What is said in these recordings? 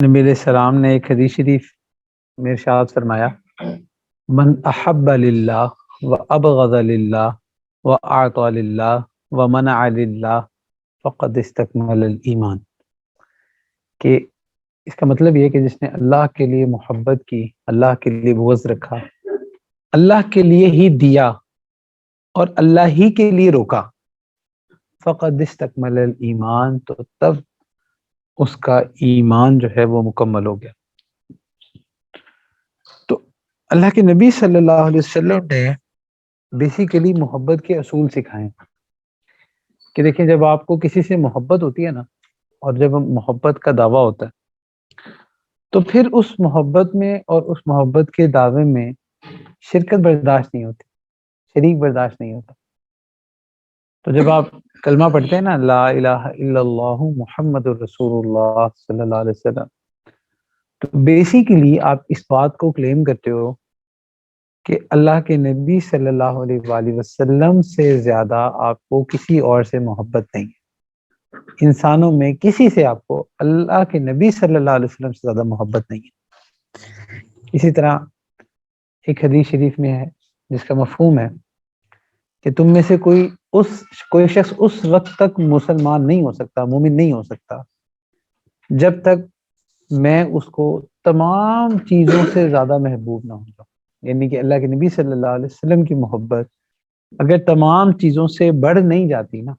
نبی علیہ السلام نے ایک حدیث شریف میں ارشاد فرمایا، من احب للہ و ابغض للہ و اعطى للہ و منع للہ فقد استکمل الایمان، کہ اس کا مطلب یہ ہے کہ جس نے اللہ کے لیے محبت کی، اللہ کے لیے بغض رکھا، اللہ کے لیے ہی دیا اور اللہ ہی کے لیے روکا، فقد استکمل الایمان، تو تب اس کا ایمان جو ہے وہ مکمل ہو گیا۔ تو اللہ کے نبی صلی اللہ علیہ وسلم نے بیسیکلی محبت کے اصول سکھائے کہ دیکھیں، جب آپ کو کسی سے محبت ہوتی ہے نا، اور جب محبت کا دعویٰ ہوتا ہے، تو پھر اس محبت میں اور اس محبت کے دعوے میں شرکت برداشت نہیں ہوتی، شریک برداشت نہیں ہوتا۔ تو جب آپ کلمہ پڑھتے ہیں نا، لا الہ الا اللہ محمد الرسول اللہ صلی اللہ علیہ وسلم، تو بیسیکلی آپ اس بات کو کلیم کرتے ہو کہ اللہ کے نبی صلی اللہ علیہ وآلہ وسلم سے زیادہ آپ کو کسی اور سے محبت نہیں ہے، انسانوں میں کسی سے آپ کو اللہ کے نبی صلی اللہ علیہ وسلم سے زیادہ محبت نہیں ہے۔ اسی طرح ایک حدیث شریف میں ہے جس کا مفہوم ہے کہ تم میں سے کوئی شخص اس وقت تک مسلمان نہیں ہو سکتا، مومن نہیں ہو سکتا، جب تک میں اس کو تمام چیزوں سے زیادہ محبوب نہ ہو جاؤں۔ یعنی کہ اللہ کے نبی صلی اللہ علیہ وسلم کی محبت اگر تمام چیزوں سے بڑھ نہیں جاتی نا،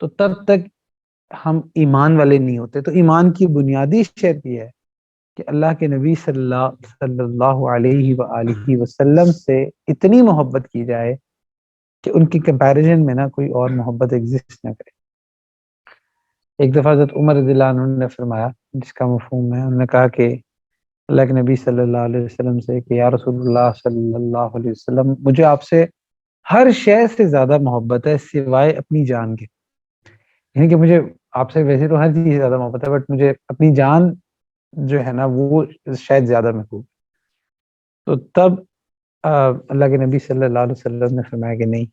تو تب تک ہم ایمان والے نہیں ہوتے۔ تو ایمان کی بنیادی شرط یہ ہے کہ اللہ کے نبی صلی اللہ علیہ وآلہ وسلم سے اتنی محبت کی جائے کہ ان کی کمپیریزن میں نا کوئی اور محبت ایگزسٹ نہ کرے۔ ایک دفعہ حضرت عمر رضی اللہ عنہ نے فرمایا، جس کا مفہوم ہے، انہوں نے کہا کہ اللہ کے نبی صلی اللہ علیہ وسلم سے کہ یا رسول اللہ صلی اللہ علیہ وسلم، مجھے آپ سے ہر شے سے زیادہ محبت ہے سوائے اپنی جان کے۔ یعنی کہ مجھے آپ سے ویسے تو ہر چیز سے زیادہ محبت ہے، بٹ مجھے اپنی جان جو ہے نا وہ شاید زیادہ محبوب۔ تو تب اللہ کے نبی صلی اللہ علیہ وسلم نے فرمایا کہ نہیں،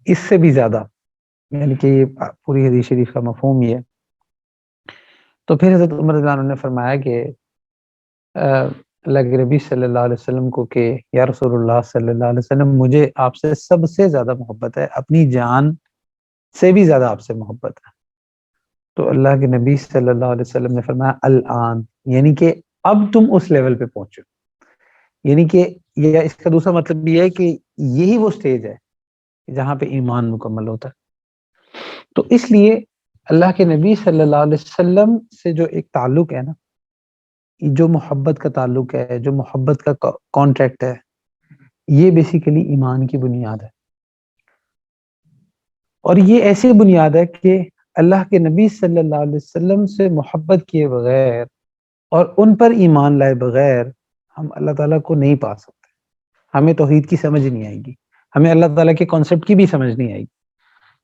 اس سے بھی زیادہ، یعنی کہ یہ پوری حدیث شریف کا مفہوم یہ ہے۔ تو پھر حضرت عمر رضی اللہ عنہ نے فرمایا کہ اللہ کے نبی صلی اللہ علیہ وسلم کو کہ یا رسول اللہ صلی اللہ علیہ وسلم، مجھے آپ سے سب سے زیادہ محبت ہے، اپنی جان سے بھی زیادہ آپ سے محبت ہے۔ تو اللہ کے نبی صلی اللہ علیہ وسلم نے فرمایا الآن، یعنی کہ اب تم اس لیول پہ پہنچو۔ یعنی کہ یہ اس کا دوسرا مطلب یہ ہے کہ یہی وہ سٹیج ہے جہاں پہ ایمان مکمل ہوتا ہے۔ تو اس لیے اللہ کے نبی صلی اللہ علیہ وسلم سے جو ایک تعلق ہے نا، جو محبت کا تعلق ہے، جو محبت کا کانٹریکٹ ہے، یہ بیسیکلی ایمان کی بنیاد ہے۔ اور یہ ایسی بنیاد ہے کہ اللہ کے نبی صلی اللہ علیہ وسلم سے محبت کیے بغیر اور ان پر ایمان لائے بغیر ہم اللہ تعالیٰ کو نہیں پا سکتے۔ ہمیں توحید کی سمجھ نہیں آئے گی، ہمیں اللہ تعالیٰ کے کانسیپٹ کی بھی سمجھ نہیں آئے گی،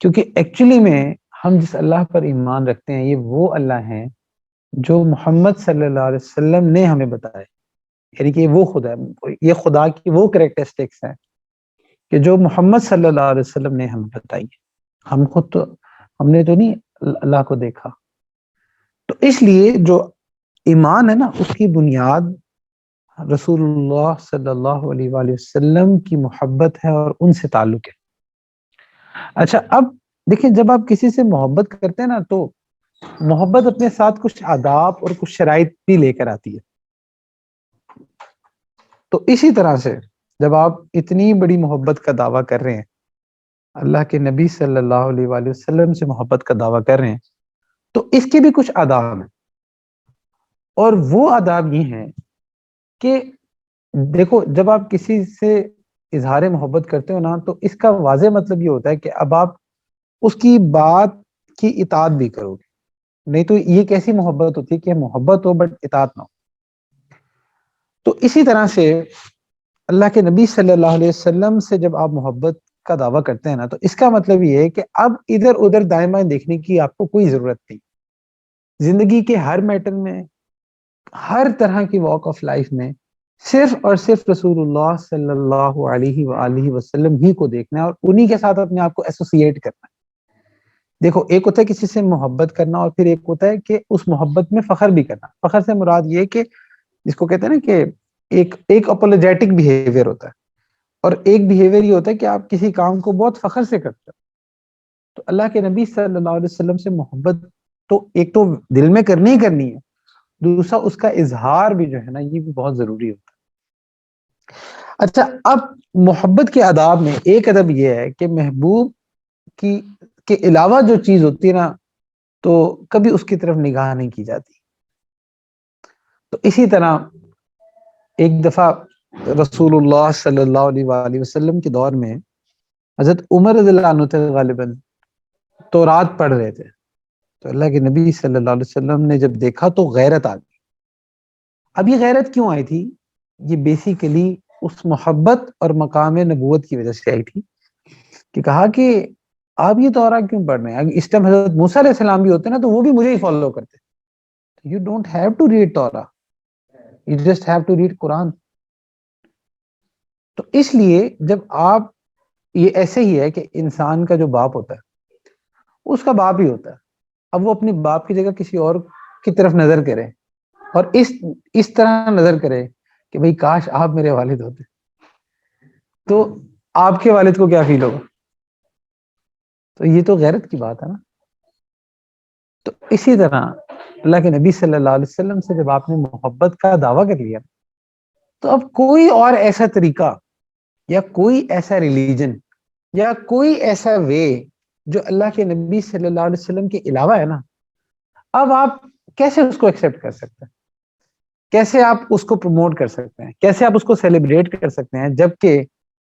کیونکہ ایکچولی میں ہم جس اللہ پر ایمان رکھتے ہیں، یہ وہ اللہ ہیں جو محمد صلی اللہ علیہ وسلم نے ہمیں بتائے۔ یعنی کہ وہ خدا ہے، یہ خدا کی وہ کریکٹرسٹکس ہیں کہ جو محمد صلی اللہ علیہ وسلم نے ہمیں بتائی ہے۔ ہم خود تو ہم نے تو نہیں اللہ کو دیکھا۔ تو اس لیے جو ایمان ہے نا، اس کی بنیاد رسول اللہ صلی اللہ علیہ وآلہ وسلم کی محبت ہے اور ان سے تعلق ہے۔ اچھا، اب دیکھیں، جب آپ کسی سے محبت کرتے ہیں نا، تو محبت اپنے ساتھ کچھ آداب اور کچھ شرائط بھی لے کر آتی ہے۔ تو اسی طرح سے جب آپ اتنی بڑی محبت کا دعویٰ کر رہے ہیں، اللہ کے نبی صلی اللہ علیہ وآلہ وسلم سے محبت کا دعویٰ کر رہے ہیں، تو اس کے بھی کچھ آداب ہیں۔ اور وہ آداب یہ ہیں کہ دیکھو، جب آپ کسی سے اظہار محبت کرتے ہو نا، تو اس کا واضح مطلب یہ ہوتا ہے کہ اب آپ اس کی بات کی اطاعت بھی کرو گے، نہیں تو یہ کیسی محبت ہوتی ہے کہ محبت ہو بٹ اطاعت نہ ہو۔ تو اسی طرح سے اللہ کے نبی صلی اللہ علیہ وسلم سے جب آپ محبت کا دعویٰ کرتے ہیں نا، تو اس کا مطلب یہ ہے کہ اب ادھر ادھر دائیں بائیں دیکھنے کی آپ کو کوئی ضرورت نہیں۔ زندگی کے ہر میٹر میں، ہر طرح کی واک آف لائف میں صرف اور صرف رسول اللہ صلی اللہ علیہ وآلہ وسلم ہی کو دیکھنا ہے اور انہی کے ساتھ اپنے آپ کو ایسوسیٹ کرنا ہے۔ دیکھو ایک ہوتا ہے کسی سے محبت کرنا، اور پھر ایک ہوتا ہے کہ اس محبت میں فخر بھی کرنا. فخر سے مراد یہ کہ جس کو کہتے ہیں نا کہ ایک اپولوجیٹک بیہیویئر ہوتا ہے، اور ایک بیہیویئر یہ ہوتا ہے کہ آپ کسی کام کو بہت فخر سے کرتے ہو. تو اللہ کے نبی صلی اللہ علیہ وسلم سے محبت تو ایک تو دل میں کرنی ہی کرنی ہے، دوسرا اس کا اظہار بھی جو ہے نا یہ بھی بہت ضروری ہوتا ہے. اچھا، اب محبت کے آداب میں ایک ادب یہ ہے کہ محبوب کی کے علاوہ جو چیز ہوتی ہے نا تو کبھی اس کی طرف نگاہ نہیں کی جاتی. تو اسی طرح ایک دفعہ رسول اللہ صلی اللہ علیہ وآلہ وسلم کے دور میں حضرت عمر رضی اللہ عنہ تھے، غالباً تورات پڑھ رہے تھے. تو اللہ کے نبی صلی اللہ علیہ وسلم نے جب دیکھا تو غیرت آ گئی. اب یہ غیرت کیوں آئی تھی؟ یہ بیسیکلی اس محبت اور مقام نبوت کی وجہ سے آئی تھی کہ کہا کہ آپ یہ تورا کیوں پڑھ رہے ہیں؟ اس ٹائم حضرت موسیٰ علیہ السلام بھی ہوتے نا تو وہ بھی مجھے ہی فالو کرتے. You don't have to read Torah, you just have to read Quran. تو اس لیے جب آپ، یہ ایسے ہی ہے کہ انسان کا جو باپ ہوتا ہے اس کا باپ ہی ہوتا ہے. اب وہ اپنی باپ کی جگہ کسی اور کی طرف نظر کرے اور اس طرح نظر کرے کہ بھئی کاش آپ میرے والد ہوتے، تو آپ کے والد کو کیا فیل ہوگا؟ تو یہ تو غیرت کی بات ہے نا. تو اسی طرح اللہ کے نبی صلی اللہ علیہ وسلم سے جب آپ نے محبت کا دعویٰ کر لیا تو اب کوئی اور ایسا طریقہ یا کوئی ایسا ریلیجن یا کوئی ایسا وے جو اللہ کے نبی صلی اللہ علیہ وسلم کے علاوہ ہے نا، اب آپ کیسے اس کو ایکسیپٹ کر سکتے ہیں؟ کیسے آپ اس کو پروموٹ کر سکتے ہیں؟ کیسے آپ اس کو سیلیبریٹ کر سکتے ہیں جبکہ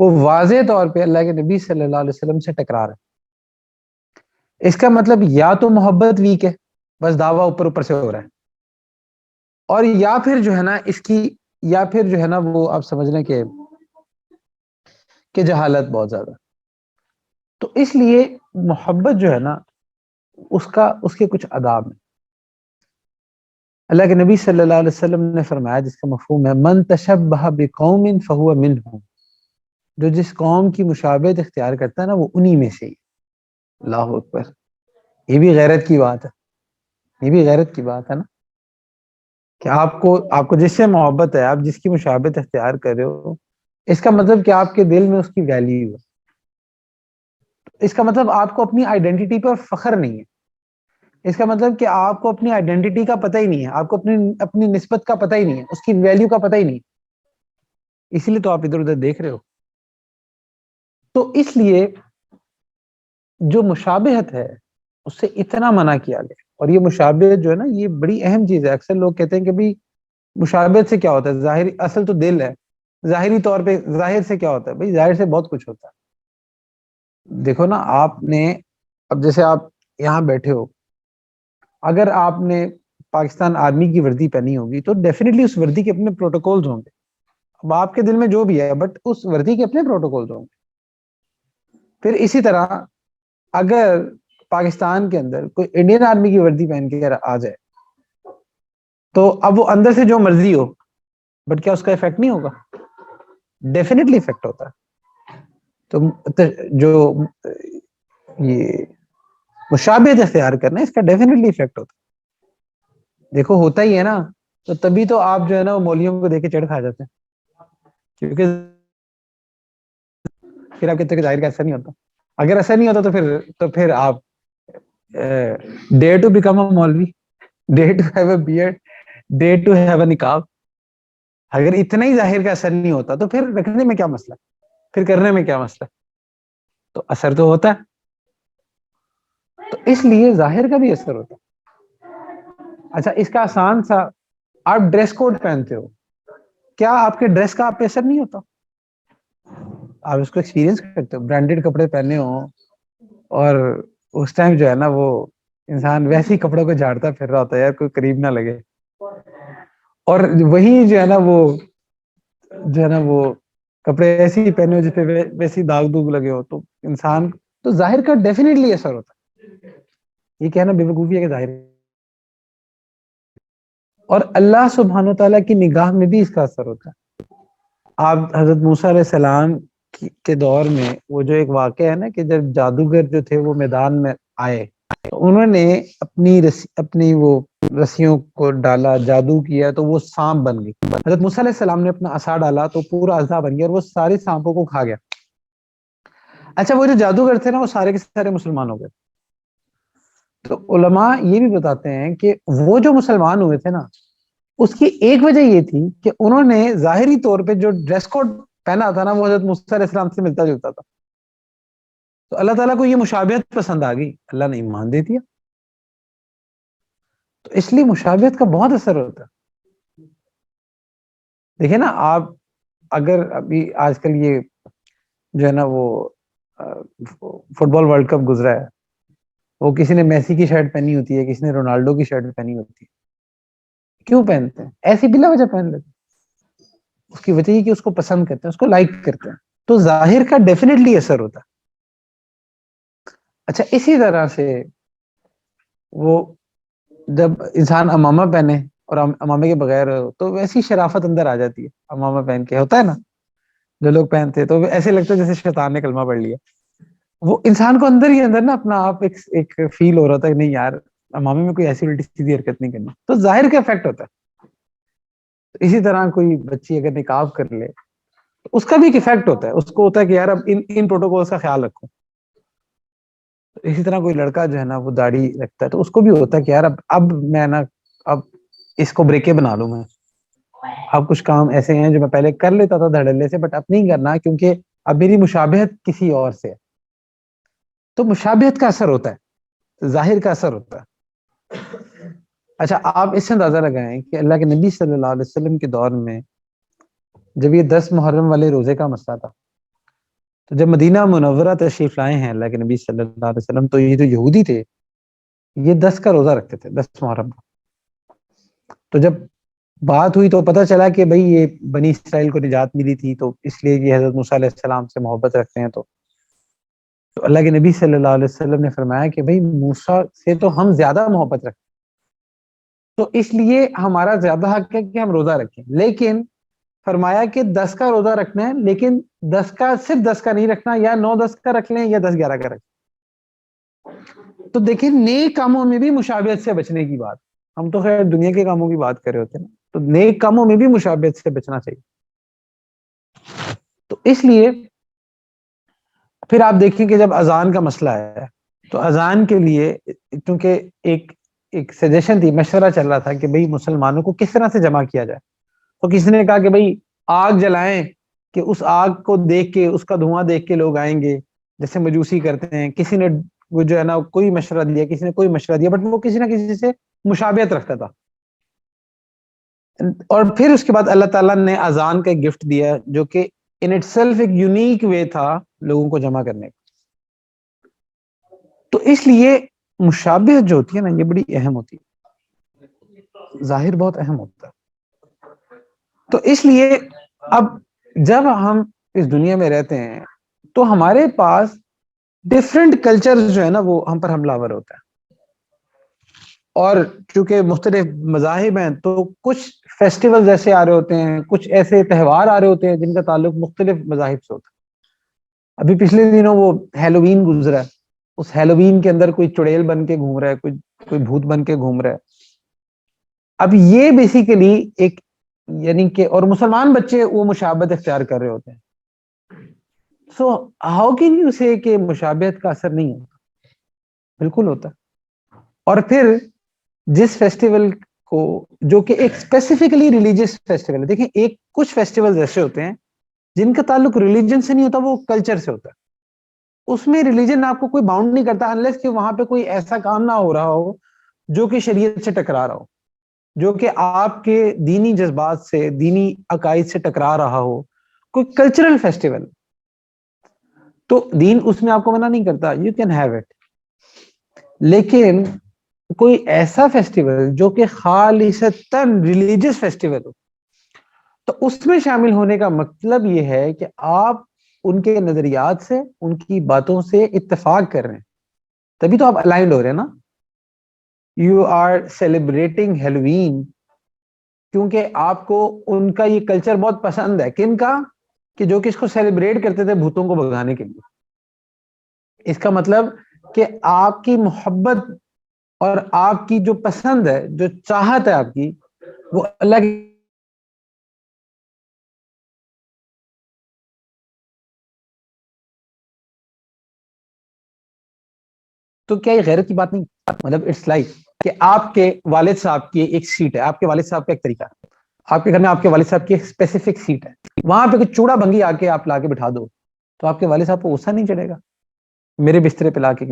وہ واضح طور پہ اللہ کے نبی صلی اللہ علیہ وسلم سے ٹکرا رہا ہے؟ اس کا مطلب یا تو محبت ویک ہے، بس دعویٰ اوپر اوپر سے ہو رہا ہے، اور یا پھر جو ہے نا اس کی، یا پھر جو ہے نا وہ آپ سمجھ لیں کہ جہالت بہت زیادہ. تو اس لیے محبت جو ہے نا اس کے کچھ آداب ہیں. اللہ کے نبی صلی اللہ علیہ وسلم نے فرمایا جس کا مفہوم ہے من تشبہ بقوم فہو منہم، جو جس قوم کی مشابہت اختیار کرتا ہے نا وہ انہی میں سے ہی. اللہ اکبر. یہ بھی غیرت کی بات ہے، یہ بھی غیرت کی بات ہے نا کہ آپ کو جس سے محبت ہے، آپ جس کی مشابہت اختیار کر رہے ہو، اس کا مطلب کہ آپ کے دل میں اس کی ویلیو ہے. اس کا مطلب آپ کو اپنی آئیڈینٹی پر فخر نہیں ہے. اس کا مطلب کہ آپ کو اپنی آئیڈینٹی کا پتہ ہی نہیں ہے، آپ کو اپنی نسبت کا پتہ ہی نہیں ہے، اس کی ویلیو کا پتہ ہی نہیں. اسی لیے تو آپ ادھر ادھر دیکھ رہے ہو. تو اس لیے جو مشابہت ہے اس سے اتنا منع کیا گیا. اور یہ مشابہت جو ہے نا یہ بڑی اہم چیز ہے. اکثر لوگ کہتے ہیں کہ بھئی مشابہت سے کیا ہوتا ہے؟ ظاہری، اصل تو دل ہے. ظاہری طور پہ ظاہر سے کیا ہوتا ہے؟ بھئی ظاہر سے بہت کچھ ہوتا ہے. دیکھو نا، آپ نے اب جیسے آپ یہاں بیٹھے ہو، اگر آپ نے پاکستان آرمی کی وردی پہنی ہوگی تو ڈیفینیٹلی اس وردی کے اپنے پروٹوکولز ہوں گے. اب آپ کے دل میں جو بھی ہے بٹ اس وردی کے اپنے پروٹوکولز ہوں گے. پھر اسی طرح اگر پاکستان کے اندر کوئی انڈین آرمی کی وردی پہن کے آ جائے تو اب وہ اندر سے جو مرضی ہو بٹ کیا اس کا افیکٹ نہیں ہوگا؟ ڈیفینیٹلی افیکٹ ہوتا ہے. تو جو یہ مشابہت اختیار کرنا ہے اس کا ڈیفینیٹلی افیکٹ ہوتا ہے. دیکھو ہوتا ہی ہے نا. تو تبھی تو آپ جو ہے نا وہ مولویوں کو دیکھ کے چڑھ کھا جاتے ہیں، کیونکہ پھر آپ کہتے ہیں کہ ظاہر کا ایسا نہیں ہوتا. اگر ایسا نہیں ہوتا تو پھر آپ dear to become a maulvi, dare to have a beard, dare to have a niqab. اگر اتنا ہی ظاہر کا اثر نہیں ہوتا تو پھر رکھنے میں کیا مسئلہ، پھر کرنے میں کیا مسئلہ؟ تو اثر تو ہوتا ہے. تو اس لیے ظاہر کا بھی اثر ہوتا ہے. اچھا، اس کا آسان سا، آپ ڈریس کوڈ پہنتے ہو، کیا آپ کے ڈریس کا آپ پہ اثر نہیں ہوتا؟ آپ اس کو ایکسپیرینس کرتے ہو. برانڈیڈ کپڑے پہنے ہو اور اس ٹائم جو ہے نا وہ انسان ویسے ہی کپڑوں کو جھاڑتا پھر رہا ہوتا ہے، یار کوئی قریب نہ لگے. اور وہی جو ہے نا وہ کپڑے ایسے ہی پہنے ہو جس پہ ویسی داغ دوغ لگے ہو، تو انسان تو ظاہر کا ڈیفینیٹلی اثر ہوتا ہے. یہ کہنا بے وقوفی ہے کہ ظاہر. اور اللہ سبحانہ وتعالیٰ کی نگاہ میں بھی اس کا اثر ہوتا ہے. آپ حضرت موسیٰ علیہ السلام کے دور میں وہ جو ایک واقعہ ہے نا کہ جب جادوگر جو تھے وہ میدان میں آئے انہوں نے اپنی وہ رسیوں کو ڈالا، جادو کیا تو وہ سانپ بن گئی. حضرت موسیٰ علیہ السلام نے اپنا عصا ڈالا تو پورا عصا بن گیا اور وہ سارے سانپوں کو کھا گیا. اچھا وہ جو جادوگر تھے نا وہ سارے کے سارے مسلمان ہو گئے. تو علماء یہ بھی بتاتے ہیں کہ وہ جو مسلمان ہوئے تھے نا اس کی ایک وجہ یہ تھی کہ انہوں نے ظاہری طور پہ جو ڈریس کوڈ پہنا تھا نا وہ حضرت موسیٰ علیہ السلام سے ملتا جلتا تھا. تو اللہ تعالیٰ کو یہ مشابہت پسند آ گئی، اللہ نے ایمان دے دیا. تو اس لیے مشابہت کا بہت اثر ہوتا ہے. دیکھیں نا آپ اگر ابھی آج کل یہ جو ہے نا وہ فٹ بال ورلڈ کپ گزرا ہے، وہ کسی نے میسی کی شرٹ پہنی ہوتی ہے، کسی نے رونالڈو کی شرٹ پہنی ہوتی ہے. کیوں پہنتے ہیں؟ ایسی بلا وجہ پہن لیتے ہیں. اس کی وجہ یہ کہ اس کو پسند کرتے ہیں، اس کو لائک کرتے ہیں. تو ظاہر کا ڈیفینیٹلی اثر ہوتا ہے. اچھا اسی طرح سے وہ جب انسان امامہ پہنے اور امامے کے بغیر تو ویسی شرافت اندر آ جاتی ہے. امامہ پہن کے ہوتا ہے نا، جو لوگ پہنتے ہیں تو ایسے لگتا ہے جیسے شیطان نے کلمہ پڑھ لیا. وہ انسان کو اندر ہی اندر نا اپنا آپ ایک فیل ہو رہا تھا کہ نہیں یار امامے میں کوئی ایسی الٹی سیدھی حرکت نہیں کرنی. تو ظاہر کا افیکٹ ہوتا ہے. اسی طرح کوئی بچی اگر نقاب کر لے تو اس کا بھی ایک افیکٹ ہوتا ہے. اس کو ہوتا ہے کہ یار اب ان پروٹوکولز کا خیال رکھو. اسی طرح کوئی لڑکا جو ہے نا وہ داڑھی رکھتا ہے تو اس کو بھی ہوتا ہے کہ یار اب میں نا اب اس کو بریکے بنا لوں. میں اب کچھ کام ایسے ہیں جو میں پہلے کر لیتا تھا دھڑلے سے بٹ اب نہیں کرنا کیونکہ اب میری مشابہت کسی اور سے ہے. تو مشابہت کا اثر ہوتا ہے، ظاہر کا اثر ہوتا ہے. اچھا آپ اس سے اندازہ لگائیں کہ اللہ کے نبی صلی اللہ علیہ وسلم کے دور میں جب یہ 10 محرم والے روزے کا مسئلہ تھا تو جب مدینہ منورہ تشریف لائے ہیں اللہ کے نبی صلی اللہ علیہ وسلم تو یہ جو یہودی تھے یہ 10 کا روزہ رکھتے تھے، 10 محرم کا. تو جب بات ہوئی تو پتہ چلا کہ بھئی یہ بنی اسرائیل کو نجات ملی تھی تو اس لیے کہ حضرت موسیٰ علیہ السلام سے محبت رکھتے ہیں. تو اللہ کے نبی صلی اللہ علیہ وسلم نے فرمایا کہ بھئی موسیٰ سے تو ہم زیادہ محبت رکھتے ہیں تو اس لیے ہمارا زیادہ حق ہے کہ ہم روزہ رکھیں. لیکن فرمایا کہ 10 کا روزہ رکھنا ہے لیکن 10 کا صرف 10 کا نہیں رکھنا، یا 9-10 کا رکھ لیں یا 10-11 کا رکھ لیں. تو دیکھیں نیک کاموں میں بھی مشابہت سے بچنے کی بات. ہم تو خیر دنیا کے کاموں کی بات کر رہے ہوتے ہیں نا، تو نیک کاموں میں بھی مشابہت سے بچنا چاہیے. تو اس لیے پھر آپ دیکھیں کہ جب اذان کا مسئلہ ہے تو اذان کے لیے کیونکہ ایک سجیشن تھی، مشورہ چل رہا تھا کہ بھئی مسلمانوں کو کس طرح سے جمع کیا جائے. تو کسی نے کہا کہ بھئی آگ جلائیں کہ اس آگ کو دیکھ کے اس کا دھواں دیکھ کے لوگ آئیں گے جیسے مجوسی کرتے ہیں. کسی نے وہ جو ہے نا کوئی مشورہ دیا، کسی نے کوئی مشورہ دیا، بٹ وہ کسی نہ کسی سے مشابہت رکھتا تھا. اور پھر اس کے بعد اللہ تعالیٰ نے اذان کا ایک گفٹ دیا جو کہ ان اٹ سیلف ایک یونیک وے تھا لوگوں کو جمع کرنے کا. تو اس لیے مشابہت جو ہوتی ہے نا یہ بڑی اہم ہوتی ہے، ظاہر بہت اہم ہوتا ہے. تو اس لیے اب جب ہم اس دنیا میں رہتے ہیں تو ہمارے پاس ڈفرینٹ کلچر جو ہے نا وہ ہم پر حملہ آور ہوتا ہے. اور چونکہ مختلف مذاہب ہیں تو کچھ فیسٹیول ایسے آ رہے ہوتے ہیں، کچھ ایسے تہوار آ رہے ہوتے ہیں جن کا تعلق مختلف مذاہب سے ہوتا ہے. ابھی پچھلے دنوں وہ ہیلووین گزرا ہے، اس ہیلووین کے اندر کوئی چڑیل بن کے گھوم رہا ہے، کوئی بھوت بن کے گھوم رہا ہے. اب یہ بیسیکلی ایک یعنی کہ اور مسلمان بچے وہ مشابہت اختیار کر رہے ہوتے ہیں. سو ہاؤ کین یو سے کہ مشابہت کا اثر نہیں ہوتا؟ بالکل ہوتا ہے. اور پھر جس فیسٹیول کو جو کہ ایک اسپیسیفکلی ریلیجیس فیسٹیول ہے، دیکھیں ایک کچھ فیسٹیول ایسے ہوتے ہیں جن کا تعلق ریلیجن سے نہیں ہوتا، وہ کلچر سے ہوتا ہے. اس میں ریلیجن آپ کو کوئی باؤنڈ نہیں کرتا انلیس کہ وہاں پہ کوئی ایسا کام نہ ہو رہا ہو جو کہ شریعت سے ٹکرا رہا ہو، جو کہ آپ کے دینی جذبات سے، دینی عقائد سے ٹکرا رہا ہو. کوئی کلچرل فیسٹیول تو دین اس میں آپ کو منع نہیں کرتا، یو کین ہیو اٹ. لیکن کوئی ایسا فیسٹیول جو کہ خالصتاً ریلیجس فیسٹیول ہو تو اس میں شامل ہونے کا مطلب یہ ہے کہ آپ ان کے نظریات سے، ان کی باتوں سے اتفاق کر رہے ہیں، تبھی تو آپ الائنڈ ہو رہے ہیں نا. یو آر سیلیبریٹنگ ہیلووین کیونکہ آپ کو ان کا یہ کلچر بہت پسند ہے. کن کا؟ کہ جو کہ اس کو سیلیبریٹ کرتے تھے بھوتوں کو بھگانے کے لیے. اس کا مطلب کہ آپ کی محبت اور آپ کی جو پسند ہے، جو چاہت ہے آپ کی، وہ اللہ کی تو کیا یہ غیرت کی بات نہیں؟ مطلب اٹس لائک کہ آپ کے والد صاحب کی ایک سیٹ ہے، آپ کے والد صاحب کا ایک طریقہ ہے، آپ کے گھر میں آپ کے والد صاحب کی ایک اسپیسیفک سیٹ ہے، وہاں پہ کوئی چوڑا بنگی آ کے آپ لا کے بٹھا دو تو آپ کے والد صاحب کو غصہ نہیں چڑھے گا؟ میرے بسترے پہ لا کے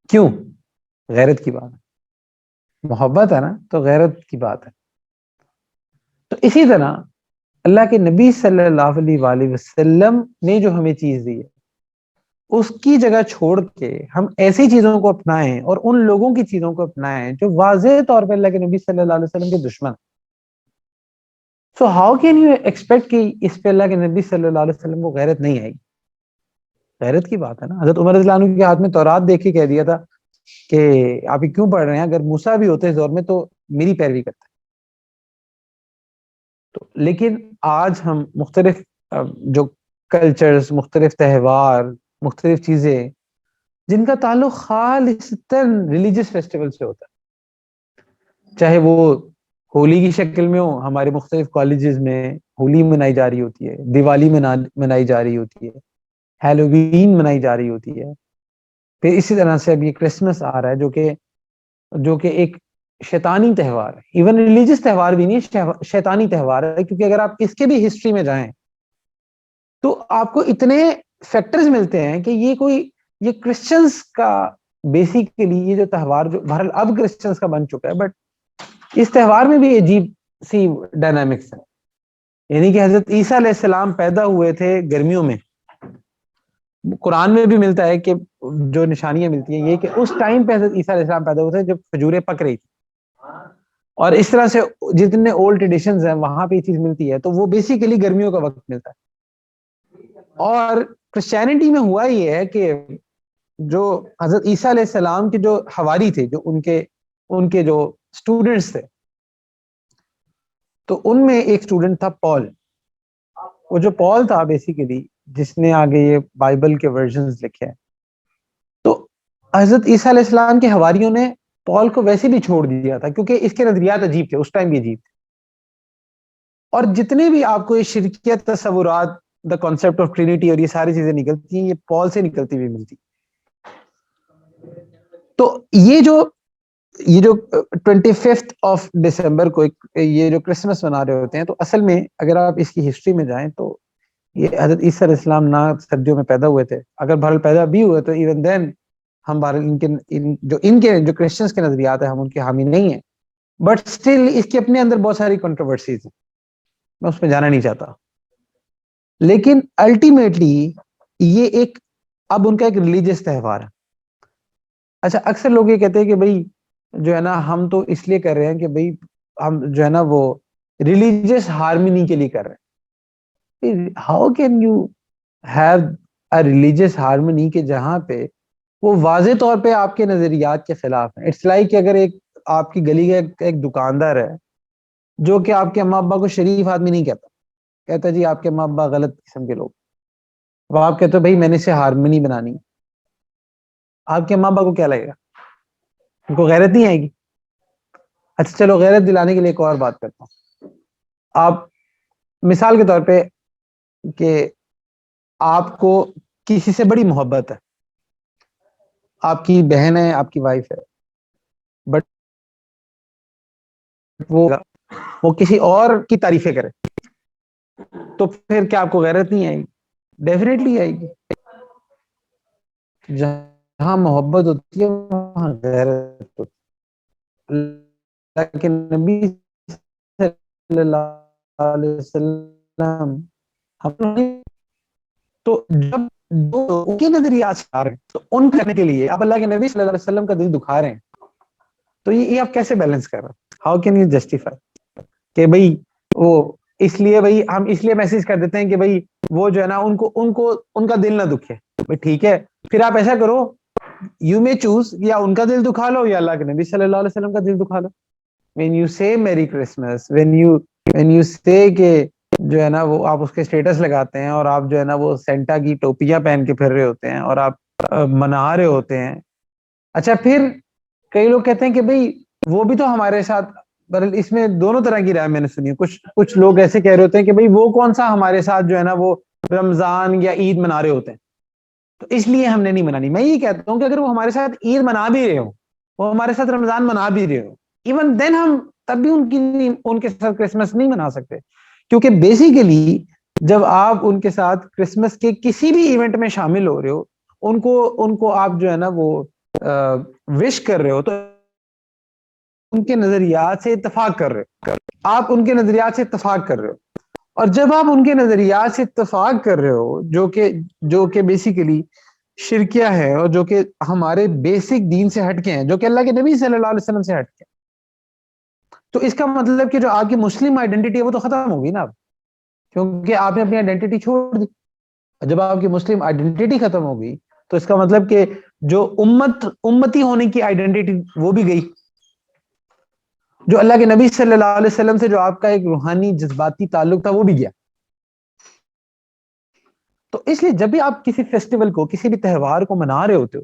کیوں؟ غیرت کی بات ہے، محبت ہے نا، تو غیرت کی بات ہے۔ تو اسی طرح اللہ کے نبی صلی اللہ علیہ وآلہ وسلم نے جو ہمیں چیز دی ہے، اس کی جگہ چھوڑ کے ہم ایسی چیزوں کو اپنائیں اور ان لوگوں کی چیزوں کو اپنائیں جو واضح طور پہ اللہ کے نبی صلی اللہ علیہ وسلم کے دشمن۔ So how can you expect کہ اس پہ اللہ کے نبی صلی اللہ علیہ وسلم کو غیرت نہیں آئی؟ غیرت کی بات ہے نا۔ حضرت عمر رضی اللہ عنہ کے ہاتھ میں تورات دیکھ کے کہہ دیا تھا کہ آپ یہ کیوں پڑھ رہے ہیں، اگر موسیٰ بھی ہوتے اس دور میں تو میری پیروی کرتے۔ تو لیکن آج ہم مختلف جو کلچرز، مختلف تہوار، مختلف چیزیں جن کا تعلق خالصتاً ریلیجس فیسٹیول سے ہوتا ہے، چاہے وہ ہولی کی شکل میں ہو، ہمارے مختلف کالجز میں ہولی منائی جا رہی ہوتی ہے، دیوالی منائی جا رہی ہوتی ہے، ہیلووین منائی جا رہی ہوتی ہے، پھر اسی طرح سے اب یہ کرسمس آ رہا ہے جو کہ ایک شیطانی تہوار ہے، ایون ریلیجس تہوار بھی نہیں، شیطانی تہوار ہے، کیونکہ اگر آپ اس کے بھی ہسٹری میں جائیں تو آپ کو اتنے فیکٹرز ملتے ہیں کہ یہ کرسچنز کا بیسیکلی یہ جو تہوار جو بہرحال اب کرسچنز کا بن چکا ہے، بٹ اس تہوار میں بھی عجیب سی ڈائنامکس ہے۔ یعنی کہ حضرت عیسیٰ علیہ السلام پیدا ہوئے تھے گرمیوں میں، قرآن میں بھی ملتا ہے کہ جو نشانیاں ملتی ہیں یہ کہ اس ٹائم پہ حضرت عیسیٰ علیہ السلام پیدا ہوئے تھے جب کھجوریں پک رہی تھی، اور اس طرح سے جتنے اولڈ ٹریڈیشنز ہیں وہاں پہ یہ چیز ملتی ہے، تو وہ بیسیکلی گرمیوں کا وقت ملتا ہے۔ اور کرسچینٹی میں ہوا یہ ہے کہ جو حضرت عیسیٰ علیہ السلام کے جو حواری تھے، جو ان کے جو اسٹوڈنٹس تھے، تو ان میں ایک اسٹوڈنٹ تھا پال۔ وہ جو پال تھا بیسیکلی جس نے آگے یہ بائبل کے ورژنز لکھے ہیں، تو حضرت عیسیٰ علیہ السلام کے حواریوں نے پال کو ویسے بھی چھوڑ دیا تھا کیونکہ اس کے نظریات عجیب تھے، اس ٹائم بھی عجیب تھے، اور جتنے بھی آپ کو یہ شرکیت تصورات، دا کانسیپٹ آف ٹرینٹی اور یہ ساری چیزیں نکلتی ہیں، یہ پال سے نکلتی ہوئی ملتی۔ تو یہ جو 25 دسمبر کو یہ جو کرسمس منا رہے ہوتے ہیں، تو اصل میں اگر آپ اس کی ہسٹری میں جائیں تو یہ حضرت عیسیٰ علیہ السلام نہ سردیوں میں پیدا ہوئے تھے، اگر بہرحال پیدا بھی ہوئے تو ایون دین ہم ان کے جو کرسچنس کے نظریات ہیں ہم ان کے حامی نہیں ہیں، بٹ اسٹل اس کے اپنے اندر بہت ساری کنٹروورسیز ہیں، میں اس میں جانا نہیں چاہتا۔ لیکن الٹیمیٹلی یہ اب ان کا ایک ریلیجس تہوار ہے۔ اچھا، اکثر لوگ یہ کہتے ہیں کہ بھائی جو ہے نا ہم تو اس لیے کر رہے ہیں کہ بھائی ہم جو ہے نا وہ ریلیجس ہارمنی کے لیے کر رہے ہیں۔ How can you have a religious harmony کہ جہاں پہ وہ واضح طور پہ آپ کے نظریات کے خلاف ہیں؟ اٹس لائک کہ اگر آپ کی گلی کا ایک دکاندار ہے جو کہ آپ کے اماں ابا کو شریف آدمی نہیں کہتا جی آپ کے اماں ابا غلط قسم کے لوگ، اب آپ کہتے ہو بھائی میں نے اسے ہارمنی بنانی، آپ کے اماں ابا کو کیا لگے گا؟ ان کو غیرت نہیں آئے گی؟ اچھا چلو، غیرت دلانے کے لیے ایک اور بات کرتا ہوں۔ آپ مثال کے طور پہ کہ آپ کو کسی سے بڑی محبت ہے، آپ کی بہن ہے، آپ کی وائف ہے، بٹ وہ کسی اور کی تعریفیں کرے، تو پھر کیا آپ کو غیرت نہیں آئے گی؟ ڈیفینیٹلی آئے گی۔ جہاں محبت ہوتی ہے وہاں غیرت ہوتی ہے۔ لیکن نبی صلی اللہ علیہ وسلم تو جب ان کے نظریات سے آ رہے ہیں تو ان کرنے کے لیے آپ اللہ کے نبی صلی اللہ علیہ وسلم کا دل دکھا رہے ہیں، تو یہ آپ کیسے بیلنس کر رہے ہیں؟ ہاؤ کین یو جسٹیفائی کہ بھائی وہ اس لیے بھائی ہم اس لیے میسج کر دیتے ہیں کہ بھائی وہ جو ہے نا ان کا دل نہ دکھے، بھائی ٹھیک ہے پھر آپ ایسا کرو، یو میں چوز، یا ان کا دل دکھا لو یا اللہ کے نبی صلی اللہ علیہ وسلم کا دل دکھا لو۔ when you say Merry Christmas, when you say کہ جو ہے نا وہ آپ اس کے اسٹیٹس لگاتے ہیں اور آپ جو ہے نا وہ سینٹا کی ٹوپیاں پہن کے پھر رہے ہوتے ہیں اور آپ منا رہے ہوتے ہیں. اچھا پھر کئی لوگ کہتے ہیں کہ بھئی وہ بھی تو ہمارے ساتھ، اس میں دونوں طرح کی رائے میں نے سنی ہے. کچھ لوگ ایسے کہہ رہے ہوتے ہیں کہ بھئی وہ کون سا ہمارے ساتھ جو ہے نا وہ رمضان یا عید منا رہے ہوتے ہیں تو اس لیے ہم نے نہیں منانی. میں یہ کہتا ہوں کہ اگر وہ ہمارے ساتھ عید منا بھی رہے ہو، وہ ہمارے ساتھ رمضان منا بھی رہے ہو، ایون دین ہم تب بھی ان کے ساتھ کرسمس نہیں منا سکتے. کیونکہ بیسیکلی جب آپ ان کے ساتھ کرسمس کے کسی بھی ایونٹ میں شامل ہو رہے ہو، ان کو آپ جو ہے نا وہ وش کر رہے ہو تو ان کے نظریات سے اتفاق کر رہے ہو. آپ ان کے نظریات سے اتفاق کر رہے ہو. اور جب آپ ان کے نظریات سے اتفاق کر رہے ہو جو کہ بیسیکلی شرکیہ ہے اور جو کہ ہمارے بیسک دین سے ہٹ کے ہیں، جو کہ اللہ کے نبی صلی اللہ علیہ وسلم سے ہٹ کے ہیں، تو اس کا مطلب کہ جو آپ کی مسلم آئیڈینٹی ہے وہ تو ختم ہوگی نا. کیونکہ آپ نے اپنی آئیڈینٹی چھوڑ دی. جب آپ کی مسلم آئیڈینٹی ختم ہوگی تو اس کا مطلب کہ جو امتی ہونے کی آئیڈینٹی وہ بھی گئی. جو اللہ کے نبی صلی اللہ علیہ وسلم سے جو آپ کا ایک روحانی جذباتی تعلق تھا وہ بھی گیا. تو اس لیے جب بھی آپ کسی فیسٹیول کو، کسی بھی تہوار کو منا رہے ہوتے ہو،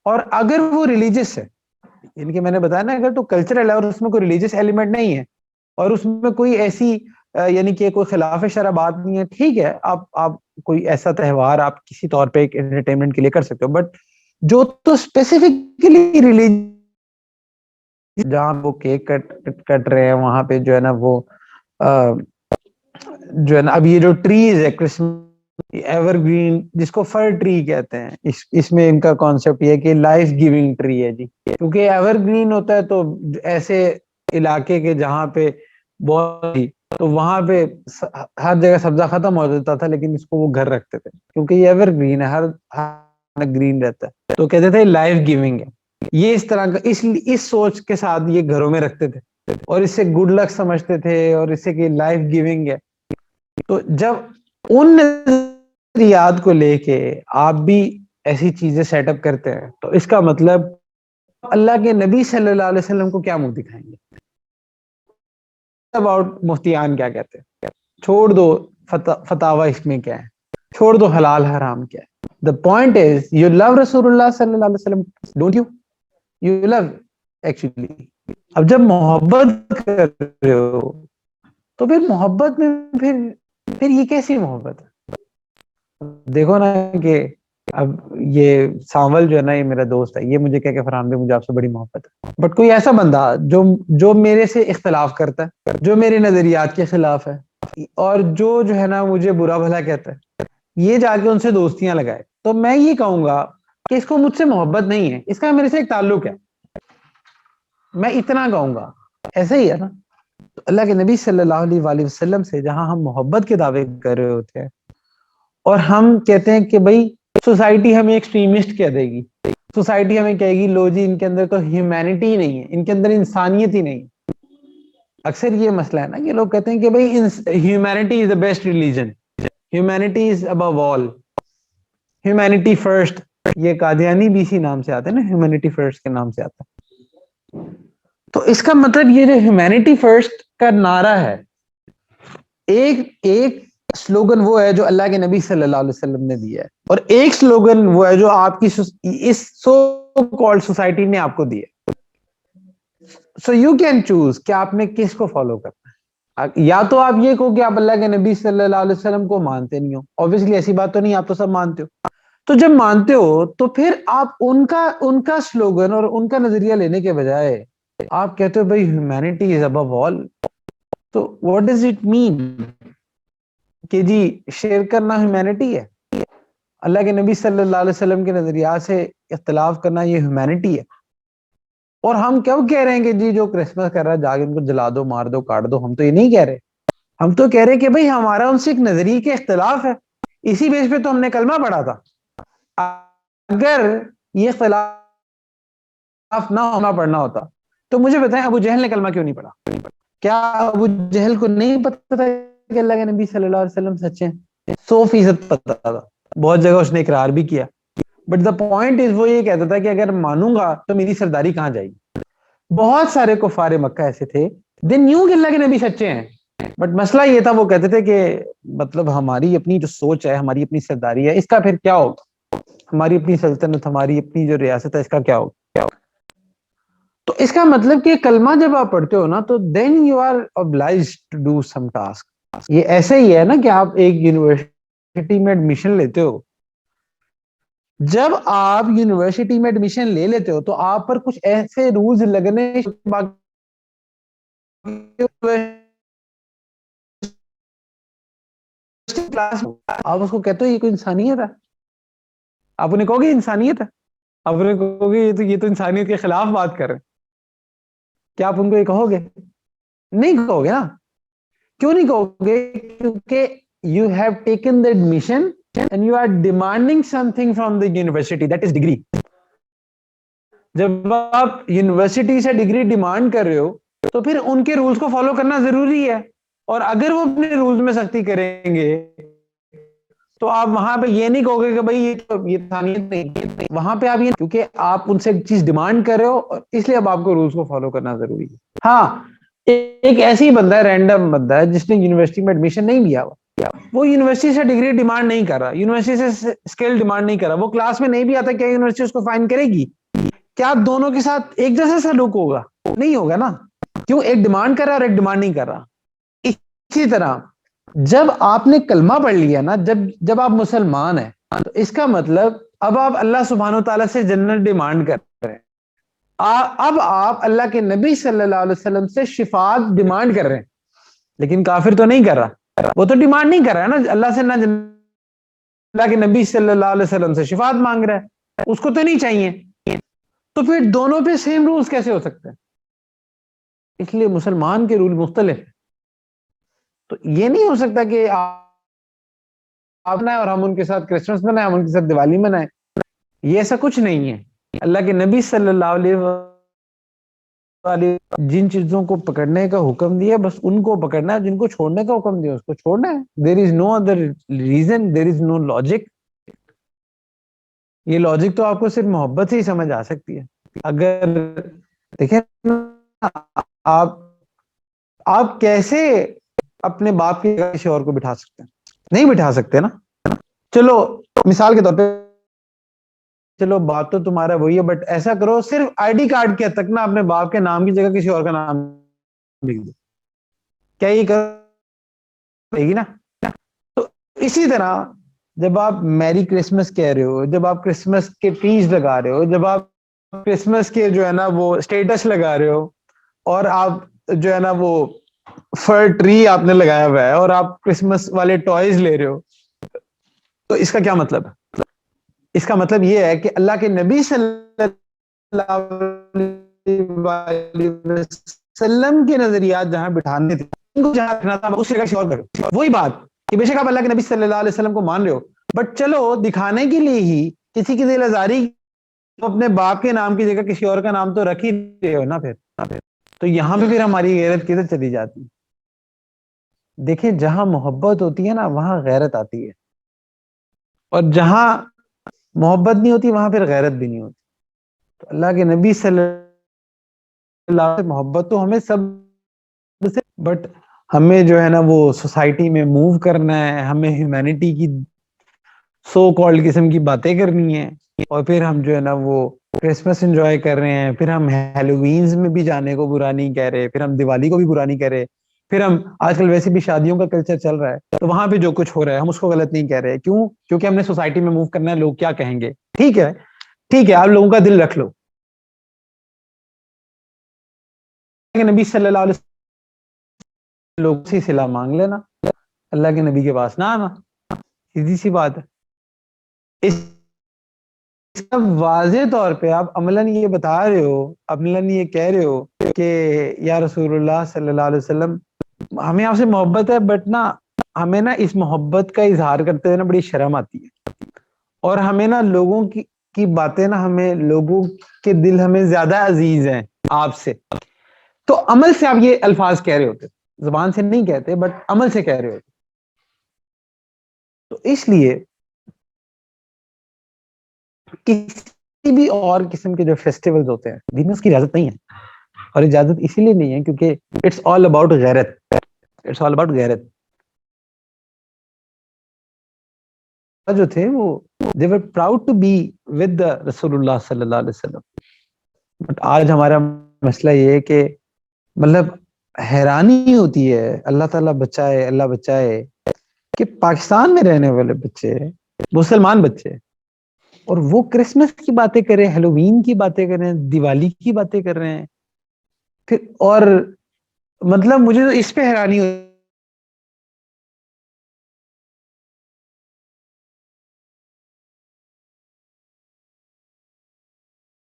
اور اگر وہ ریلیجس ہے، یعنی کہ میں نے بتایا نا اگر تو کلچرل ہے اور اس میں کوئی ریلیجس ایلیمنٹ نہیں ہے اور اس میں کوئی ایسی یعنی کہ کوئی خلاف شرع بات نہیں ہے، ٹھیک ہے آپ کوئی ایسا تہوار آپ کسی طور پہ ایک انٹرٹینمنٹ کے لیے کر سکتے ہو. بٹ جو تو اسپیسیفکلی ریلیجن جہاں وہ کیک کٹ رہے ہیں وہاں پہ جو ہے نا وہ جو ہے نا اب یہ جو ٹریز ہے کرسمس ایور گرین جس کو فر ٹری کہتے ہیں، اس میں ان کا کانسیپٹ یہ ہے کہ لائف گیونگ ٹری ہے جی. کیونکہ ایور گرین ہوتا ہے تو ایسے علاقے کے جہاں پہ بہت تو وہاں پہ ہر جگہ سبزہ ختم ہو جاتا تھا لیکن اس کو وہ گھر رکھتے تھے کیونکہ یہ ایور گرین ہے، ہر گرین رہتا ہے تو کہتے تھے لائف گیونگ ہے. یہ اس طرح کا اس سوچ کے ساتھ یہ گھروں میں رکھتے تھے اور اس سے گڈ لک سمجھتے تھے اور اس سے کہ لائف گیونگ ہے. تو جب ان نظریات کو لے کے آپ بھی ایسی چیزیں سیٹ اپ کرتے ہیں تو اس کا مطلب اللہ کے نبی صلی اللہ علیہ وسلم کو کیا منہ دکھائیں گے؟ اباؤٹ مفتیان کیا کہتے ہیں، چھوڑ دو فتاوی اس میں کیا ہے، چھوڑ دو حلال حرام کیا ہے. The point is you love رسول اللہ صلی اللہ علیہ وسلم, don't you? You love actually. اب جب محبت کر رہے ہو تو پھر محبت میں پھر یہ کیسی محبت ہے؟ دیکھو نا کہ اب یہ سانول جو ہے نا یہ میرا دوست ہے، یہ مجھے کہہ کے فرحان بھائی مجھے آپ سے بڑی محبت ہے، بٹ کوئی ایسا بندہ جو میرے سے اختلاف کرتا ہے، جو میرے نظریات کے خلاف ہے اور جو ہے نا مجھے برا بھلا کہتا ہے، یہ جا کے ان سے دوستیاں لگائے تو میں یہ کہوں گا کہ اس کو مجھ سے محبت نہیں ہے، اس کا میرے سے ایک تعلق ہے. میں اتنا کہوں گا. ایسا ہی ہے نا اللہ کے نبی صلی اللہ علیہ وآلہ وسلم سے جہاں ہم محبت کے دعوے کر رہے ہوتے ہیں اور ہم کہتے ہیں کہ بھائی سوسائٹی ہمیں ایکسٹریمسٹ کہہ دے گی، سوسائٹی ہمیں کہے گی لو جی ان کے اندر تو ہیومینٹی ہی نہیں ہے، ان کے اندر انسانیت ہی نہیں. اکثر یہ مسئلہ ہے نا کہ لوگ کہتے ہیں کہ بھائی humanity is the best religion, humanity is above all, humanity first. یہ قادیانی بھی اسی نام سے آتے ہیں نا، ہیومینٹی فرسٹ کے نام سے آتا ہے. تو اس کا مطلب یہ جو ہیومینٹی فرسٹ کا نعرہ ہے، ایک سلوگن وہ ہے جو اللہ کے نبی صلی اللہ علیہ وسلم نے دیا ہے اور ایک سلوگن وہ ہے جو آپ کی اس سو کالڈ سوسائٹی نے آپ کو دیا. سو یو کین چوز کہ آپ نے کس کو فالو کرنا ہے. یا تو آپ یہ کہو کہ آپ اللہ کے نبی صلی اللہ علیہ وسلم کو مانتے نہیں ہو، obviously ایسی بات تو نہیں، آپ تو سب مانتے ہو. تو جب مانتے ہو تو پھر آپ ان کا سلوگن اور ان کا نظریہ لینے کے بجائے آپ کہتے ہو بھائی ہیومینٹی از ابو آل. تو واٹ ڈز اٹ مین کہ جی شیئر کرنا ہیومینٹی ہے؟ اللہ کے نبی صلی اللہ علیہ وسلم کے نظریات سے اختلاف کرنا یہ ہیومینٹی ہے؟ اور ہم کیوں کہہ رہے ہیں کہ جی جو کرسمس کر رہا ہے جا کے ان کو جلا دو، مار دو، کاٹ دو؟ ہم تو یہ نہیں کہہ رہے، ہم تو کہہ رہے کہ بھائی ہمارا ان سے ایک نظریے کے اختلاف ہے، اسی بیس پہ تو ہم نے کلمہ پڑھا تھا. اگر یہ اختلاف نہ ہونا پڑنا ہوتا تو مجھے بتائیں ابو جہل نے کلمہ کیوں نہیں پڑھا؟ کیا ابو جہل کو نہیں پتا تھا کہ اللہ کے نبی صلی اللہ علیہ وسلم سچے ہیں؟ 100% پتا تھا، بہت جگہ اس نے اقرار بھی کیا. بٹ دا پوائنٹ از وہ یہ کہتا تھا کہ اگر مانوں گا تو میری سرداری کہاں جائے گی. بہت سارے کفار مکہ ایسے تھے دے نیو کہ اللہ کے نبی سچے ہیں بٹ مسئلہ یہ تھا وہ کہتے تھے کہ مطلب ہماری اپنی جو سوچ ہے، ہماری اپنی سرداری ہے، اس کا پھر کیا ہوگا، ہماری اپنی سلطنت، ہماری اپنی جو ریاست ہے، اس کا کیا ہوگا. تو اس کا مطلب کہ کلمہ جب آپ پڑھتے ہو نا تو then you are obliged to do some task. یہ ایسے ہی ہے نا کہ آپ ایک یونیورسٹی میں ایڈمیشن لیتے ہو. جب آپ یونیورسٹی میں ایڈمیشن لے لیتے ہو تو آپ پر کچھ ایسے رولز لگنے، آپ اس کو کہتے ہو یہ کوئی انسانیت ہے، آپ انہیں کہو گے انسانیت ہے، آپ انہیں کہو گے یہ تو انسانیت کے خلاف بات کر رہے ہیں. کیا آپ ان کو یہ کہو گے؟ نہیں کہو گے نا. کیوں نہیں کہو گے؟ کیونکہ you have taken the admission and you are demanding something from the university, that is degree. جب آپ یونیورسٹی سے ڈگری ڈیمانڈ کر رہے ہو تو پھر ان کے رولز کو فالو کرنا ضروری ہے، اور اگر وہ اپنے رولز میں سختی کریں گے تو آپ وہاں پہ یہ نہیں کہو گے کہ بھائی یہ انسانیت نہیں. وہاں پہ آپ یہ، کیونکہ آپ ان سے ایک چیز ڈیمانڈ کر رہے ہو اور اس لیے اب آپ کو رولز کو فالو کرنا ضروری ہے. ہاں ایک ایسی بندہ ہے، رینڈم بندہ ہے جس نے یونیورسٹی میں ایڈمیشن نہیں لیا ہوا، وہ یونیورسٹی سے ڈگری ڈیمانڈ نہیں کر رہا، یونیورسٹی سے اسکل ڈیمانڈ نہیں کر رہا، وہ کلاس میں نہیں بھی آتا، کیا یونیورسٹی اس کو فائن کرے گی؟ کیا دونوں کے ساتھ ایک جیسا سلوک ہوگا؟ نہیں ہوگا نا. کیوں؟ ایک ڈیمانڈ کر رہا اور ایک ڈیمانڈ نہیں کر رہا. اسی طرح جب آپ نے کلمہ پڑھ لیا نا، جب آپ مسلمان ہیں تو اس کا مطلب اب آپ اللہ سبحانہ و تعالیٰ سے جنت ڈیمانڈ کر رہے ہیں. اب آپ اللہ کے نبی صلی اللہ علیہ وسلم سے شفاعت ڈیمانڈ کر رہے ہیں. لیکن کافر تو نہیں کر رہا، وہ تو ڈیمانڈ نہیں کر رہا ہے نا اللہ سے، نہ اللہ کے نبی صلی اللہ علیہ وسلم سے شفاعت مانگ رہا ہے، اس کو تو نہیں چاہیے. تو پھر دونوں پہ سیم رولز کیسے ہو سکتے ہیں؟ اس لیے مسلمان کے رول مختلف ہیں. تو یہ نہیں ہو سکتا کہ آپ بنائیں اور ہم ان کے ساتھ کرسمس بنائیں، ہم ان کے ساتھ دیوالی منائیں. یہ ایسا کچھ نہیں ہے. اللہ کے نبی صلی اللہ علیہ وسلم جن چیزوں کو پکڑنے کا حکم دیا بس ان کو پکڑنا ہے، جن کو چھوڑنے کا حکم دیا اس کو چھوڑنا ہے. دیر از نو ادر ریزن، دیر از نو لاجک. یہ لاجک تو آپ کو صرف محبت سے ہی سمجھ آ سکتی ہے. اگر دیکھیں آپ کیسے اپنے باپ کی جگہ کسی اور کو بٹھا سکتے ہیں؟ نہیں بٹھا سکتے نا. چلو مثال کے طور پہ، چلو باپ تو تمہارا وہی ہے، بٹ ایسا کرو صرف آئی ڈی کارڈ کے تک نا اپنے باپ کے نام کی جگہ کسی اور کا نام لکھ دو. کیا یہ کرے گی نا؟ تو اسی طرح جب آپ میری کرسمس کہہ رہے ہو، جب آپ کرسمس کے ٹریز لگا رہے ہو، جب آپ کرسمس کے جو ہے نا وہ اسٹیٹس لگا رہے ہو، اور آپ جو ہے نا وہ فر ٹری آپ نے لگایا ہوا ہے، اور آپ کرسمس والے ٹوائز لے رہے ہو، تو اس کا کیا مطلب ہے؟ اس کا مطلب یہ ہے کہ اللہ کے نبی صلی اللہ علیہ وسلم کے نظریات جہاں بٹھانے تھے، ان کو جہاں رکھنا تھا اس جگہ شور کرو. وہی بات کہ بے شک آپ اللہ کے نبی صلی اللہ علیہ وسلم کو مان رہے ہو، بٹ چلو دکھانے کے لیے ہی کسی کی دل آزاری اپنے باپ کے نام کی جگہ کسی اور کا نام تو رکھ ہی رہے ہو نا. پھر تو یہاں پہ پھر ہماری غیرت کدھر چلی جاتی ہے؟ دیکھیں جہاں محبت ہوتی ہے نا وہاں غیرت آتی ہے، اور جہاں محبت نہیں ہوتی وہاں پھر غیرت بھی نہیں ہوتی. تو اللہ کے نبی صلی اللہ علیہ وسلم محبت تو ہمیں سب سے، بٹ ہمیں جو ہے نا وہ سوسائٹی میں موو کرنا ہے، ہمیں ہیومینٹی کی سو کالڈ قسم کی باتیں کرنی ہے، اور پھر ہم جو ہے نا وہ کرسمس انجوائے کر رہے ہیں، پھر ہم ہیلووینز میں بھی جانے کو برا نہیں کہہ رہے، پھر ہم دیوالی کو بھی برا نہیں کہہ رہے، پھر ہم آج کل ویسے بھی شادیوں کا کلچر چل رہا ہے تو وہاں پہ جو کچھ ہو رہا ہے ہم اس کو غلط نہیں کہہ رہے. کیوں؟ کیونکہ ہم نے سوسائٹی میں موو کرنا ہے، لوگ کیا کہیں گے. ٹھیک ہے ٹھیک ہے، آپ لوگوں کا دل رکھ لو. نبی صلی اللہ علیہ وسلم لوگ سے صلہ مانگ لینا، اللہ کے نبی کے پاس نہ آنا. سیدھی سی بات ہے. اس کا واضح طور پہ آپ عملاً یہ بتا رہے ہو، عملاً یہ کہہ رہے ہو کہ یا رسول اللہ صلی اللہ علیہ وسلم ہمیں آپ سے محبت ہے، بٹ نا ہمیں نا اس محبت کا اظہار کرتے ہوئے نا بڑی شرم آتی ہے، اور ہمیں نا لوگوں کی باتیں نا، ہمیں لوگوں کے دل ہمیں زیادہ عزیز ہیں آپ سے. تو عمل سے آپ یہ الفاظ کہہ رہے ہوتے، زبان سے نہیں کہتے بٹ عمل سے کہہ رہے ہوتے. تو اس لیے کسی بھی اور قسم کے جو فیسٹیولز ہوتے ہیں دین میں اس کی اجازت نہیں ہے، اور اجازت اسی لیے نہیں ہے کیونکہ اٹس آل اباؤٹ غیرت. اٹس آل اباؤٹ غیرت. جو تھے وہ they were proud to be with the رسول اللہ صلی اللہ علیہ وسلم. بٹ آج ہمارا مسئلہ یہ ہے کہ مطلب حیرانی ہوتی ہے, اللہ تعالیٰ بچائے, اللہ بچائے, کہ پاکستان میں رہنے والے بچے, مسلمان بچے, اور وہ کرسمس کی باتیں کریں, ہیلووین کی باتیں کریں, دیوالی کی باتیں کر رہے ہیں. پھر اور مطلب مجھے تو اس پہ حیرانی ہوئی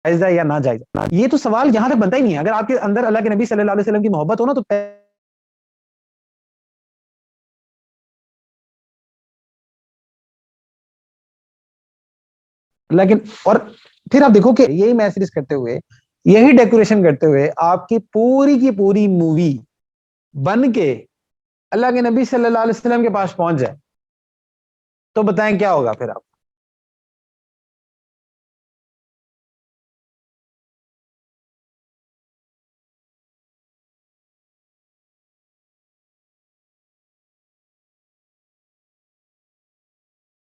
جائز ہے یا نہ جائز. یہ تو سوال یہاں تک بنتا ہی نہیں ہے. اگر آپ کے اندر اللہ کے نبی صلی اللہ علیہ وسلم کی محبت ہو نا, تو لیکن اور پھر آپ دیکھو کہ یہی میسج کرتے ہوئے, یہی ڈیکوریشن کرتے ہوئے آپ کی پوری مووی بن کے اللہ کے نبی صلی اللہ علیہ وسلم کے پاس پہنچ جائے, تو بتائیں کیا ہوگا پھر آپ.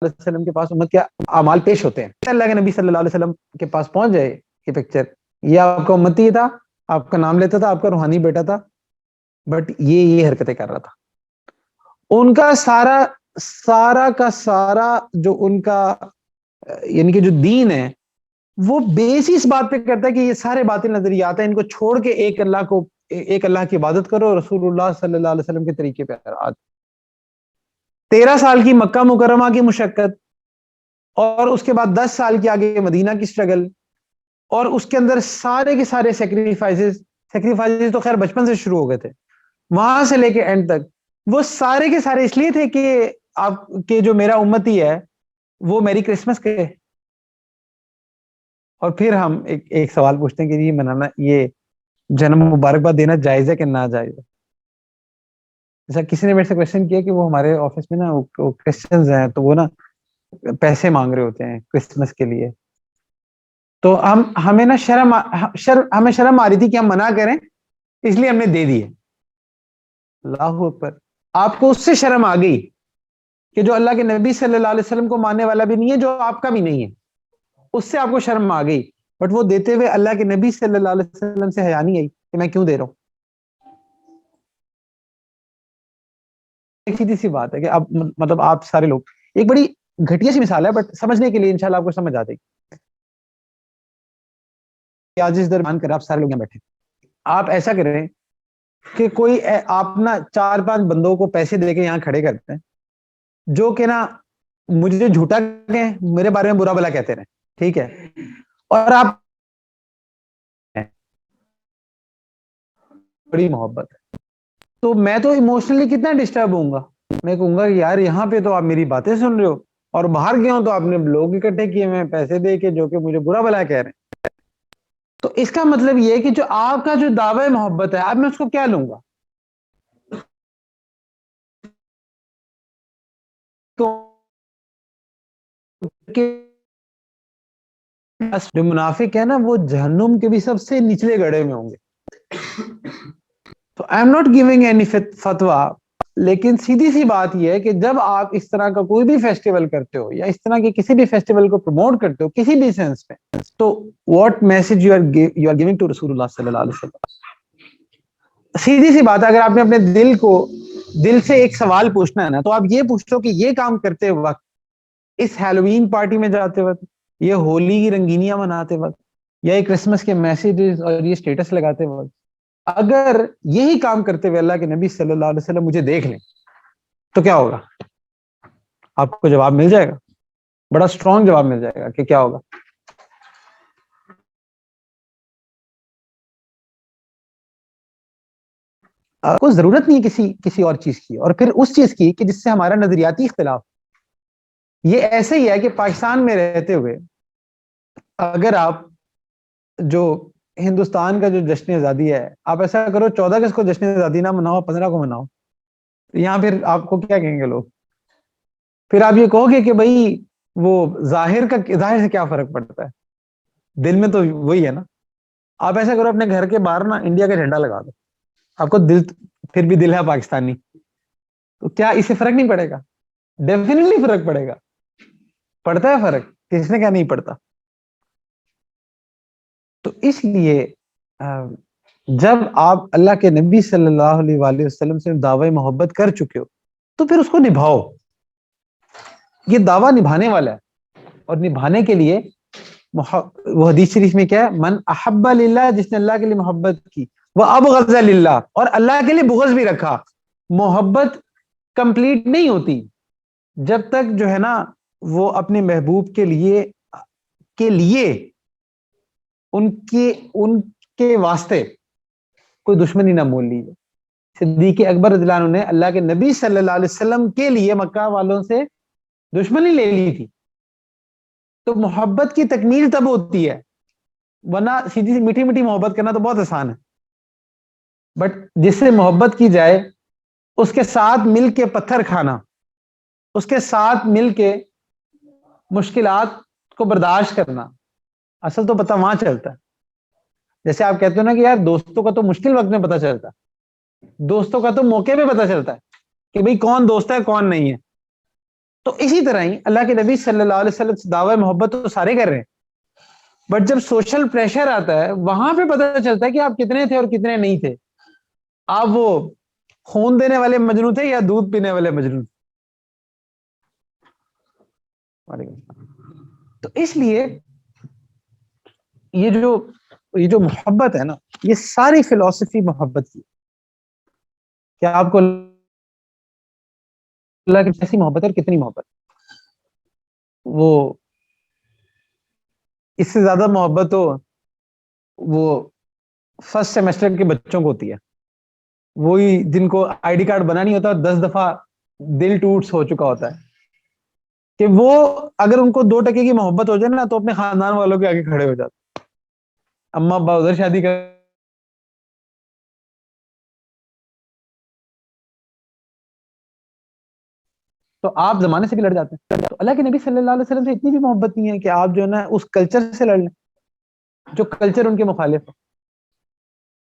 وسلم کے پاس امت کے اعمال پیش ہوتے ہیں, اللہ کے نبی صلی اللہ علیہ وسلم کے پاس پہنچ جائے یہ پکچر, یہ آپ کا امتی تھا, آپ کا نام لیتا تھا, آپ کا روحانی بیٹا تھا, بٹ یہ حرکتیں کر رہا تھا. ان کا سارا کا سارا جو ان کا یعنی کہ جو دین ہے, وہ بیس اس بات پہ کرتا ہے کہ یہ سارے باطل نظریات ہیں, ان کو چھوڑ کے ایک اللہ کی عبادت کرو, رسول اللہ صلی اللہ علیہ وسلم کے طریقے پہ. 13 سال کی مکہ مکرمہ کی مشقت, اور اس کے بعد 10 سال کی آگے مدینہ کی سٹرگل, اور اس کے اندر سارے کے سارے سیکریفائسز تو خیر بچپن سے شروع ہو گئے تھے, وہاں سے لے کے اینڈ تک وہ سارے کے سارے اس لیے تھے کہ آپ کے جو میرا امتی ہے وہ میری کرسمس کے. اور پھر ہم ایک سوال پوچھتے ہیں کہ یہ منانا, یہ جنم مبارکباد دینا جائز ہے کہ نہ جائز ہے. جیسا کسی نے میرے سے کوشچن کیا کہ وہ ہمارے آفس میں نا وہ کرسچنز ہیں, تو وہ نا پیسے مانگ رہے ہوتے ہیں کرسمس کے لیے, تو ہمیں نا ہمیں شرم آ رہی تھی کہ ہم منع کریں, اس لیے ہم نے دے دیے. اللہ اکبر. آپ کو اس سے شرم آ گئی کہ جو اللہ کے نبی صلی اللہ علیہ وسلم کو ماننے والا بھی نہیں ہے, جو آپ کا بھی نہیں ہے, اس سے آپ کو شرم آ گئی, بٹ وہ دیتے ہوئے اللہ کے نبی صلی اللہ علیہ وسلم سے حیا نہیں آئی کہ میں کیوں دے رہا ہوں. ایک سیدھی سی بات ہے کہ اب مطلب آپ سارے لوگ, ایک بڑی گھٹیا سی مثال ہے بٹ سمجھنے کے لیے انشاءاللہ آپ کو سمجھ آ جائے گی. آج اس درمیان کر آپ سارے لوگ یہاں بیٹھے, آپ ایسا کریں کہ کوئی آپ نا 4-5 بندوں کو پیسے دے کے یہاں کھڑے کرتے ہیں, جو کہ نا مجھے جھوٹا کہیں, میرے بارے میں برا بلا کہتے رہے, ٹھیک ہے, اور آپ بڑی محبت ہے, تو میں تو ایموشنلی کتنا ڈسٹرب ہوں گا. میں کہوں گا یار یہاں پہ تو آپ میری باتیں سن رہے ہو, اور باہر گئے ہوں تو آپ نے لوگ اکٹھے کیے میں پیسے دے کے, جو کہ مجھے برا بلا کہہ رہے ہیں. تو اس کا مطلب یہ ہے کہ جو آپ کا جو دعوی محبت ہے, اب میں اس کو کیا لوں گا. تو جو منافق ہے نا, وہ جہنم کے بھی سب سے نچلے گڑھے میں ہوں گے. تو I am not giving any فتوا, لیکن سیدھی سی بات یہ ہے کہ جب آپ اس طرح کا کوئی بھی فیسٹیول کرتے ہو, یا اس طرح کے کسی بھی فیسٹیول کو پروموٹ کرتے ہو کسی بھی سینس میں, تو what message you are giving to رسول اللہ صلی اللہ علیہ وسلم. سیدھی سی بات ہے, اگر آپ نے اپنے دل سے ایک سوال پوچھنا ہے نا, تو آپ یہ پوچھو کہ یہ کام کرتے وقت, اس ہیلووین پارٹی میں جاتے وقت, یہ ہولی کی رنگینیاں مناتے وقت, یا یہ کرسمس کے میسیجز اور یہ سٹیٹس لگاتے وقت, اگر یہی کام کرتے ہوئے اللہ کے نبی صلی اللہ علیہ وسلم مجھے دیکھ لیں, تو کیا ہوگا. آپ کو جواب مل جائے گا, بڑا اسٹرانگ جواب مل جائے گا کہ کیا ہوگا. کو ضرورت نہیں ہے کسی اور چیز کی, اور پھر اس چیز کی کہ جس سے ہمارا نظریاتی اختلاف. یہ ایسے ہی ہے کہ پاکستان میں رہتے ہوئے اگر آپ جو ہندوستان کا جو جشن آزادی ہے, آپ ایسا کرو 14 اگست کو جشن آزادی نہ مناؤ, 15 کو مناؤ, یہاں پھر آپ کو کیا کہیں گے لوگ. پھر آپ یہ کہو گے کہ بھائی وہ ظاہر سے کیا فرق پڑتا ہے, دل میں تو وہی ہے نا. آپ ایسا کرو اپنے گھر کے باہر نا انڈیا کا جھنڈا لگا دو, آپ کو دل پھر بھی دل ہے پاکستانی, تو کیا اسے فرق نہیں پڑے گا؟ ڈیفینیٹلی فرق پڑے گا، پڑتا ہے فرق، کس نے کیا نہیں پڑتا. تو اس لیے جب آپ اللہ کے نبی صلی اللہ علیہ وآلہ وسلم سے دعوی محبت کر چکے ہو تو پھر اس کو نبھاؤ. یہ دعویٰ نبھانے والا ہے، اور نبھانے کے لیے وہ حدیث شریف میں کیا ہے، من احب للہ، جس نے اللہ کے لیے محبت کی، وہ ابغض للہ، اور اللہ کے لیے بغض بھی رکھا. محبت کمپلیٹ نہیں ہوتی جب تک جو ہے نا وہ اپنے محبوب کے لیے ان کے واسطے کوئی دشمنی نہ مول لیجیے. صدیق اکبر رضی اللہ عنہ نے اللہ کے نبی صلی اللہ علیہ وسلم کے لیے مکہ والوں سے دشمنی لے لی تھی. تو محبت کی تکمیل تب ہوتی ہے، ورنہ سیدھی میٹھی میٹھی محبت کرنا تو بہت آسان ہے، بٹ جس سے محبت کی جائے اس کے ساتھ مل کے پتھر کھانا، اس کے ساتھ مل کے مشکلات کو برداشت کرنا، اصل تو پتہ وہاں چلتا ہے. جیسے آپ کہتے ہو نا کہ یار دوستوں کا تو مشکل وقت میں پتہ چلتا ہے، دوستوں کا تو موقع پہ پتہ چلتا ہے کہ بھئی کون دوست ہے کون نہیں ہے. تو اسی طرح ہی اللہ کے نبی صلی اللہ علیہ وسلم سے دعوی محبت تو سارے کر رہے ہیں، بٹ جب سوشل پریشر آتا ہے وہاں پہ پتہ چلتا ہے کہ آپ کتنے تھے اور کتنے نہیں تھے. آپ وہ خون دینے والے مجنون تھے یا دودھ پینے والے مجنون. تو اس لیے یہ جو محبت ہے نا، یہ ساری فلسفی محبت کی. کیا آپ کو اللہ کی کیسی محبت ہے اور کتنی محبت؟ وہ اس سے زیادہ محبت تو وہ فرسٹ سیمسٹر کے بچوں کو ہوتی ہے، وہی جن کو آئی ڈی کارڈ بنا نہیں ہوتا، 10 دفعہ دل ٹوٹس ہو چکا ہوتا ہے، کہ وہ اگر ان کو 2% کی محبت ہو جائے نا تو اپنے خاندان والوں کے آگے کھڑے ہو جاتے. اما ابا ادھر شادی کر، تو آپ زمانے سے بھی لڑ جاتے ہیں. تو اللہ کے نبی صلی اللہ علیہ وسلم سے اتنی بھی محبت نہیں ہے کہ آپ جو ہے نا اس کلچر سے لڑ لیں جو کلچر ان کے مخالف ہے.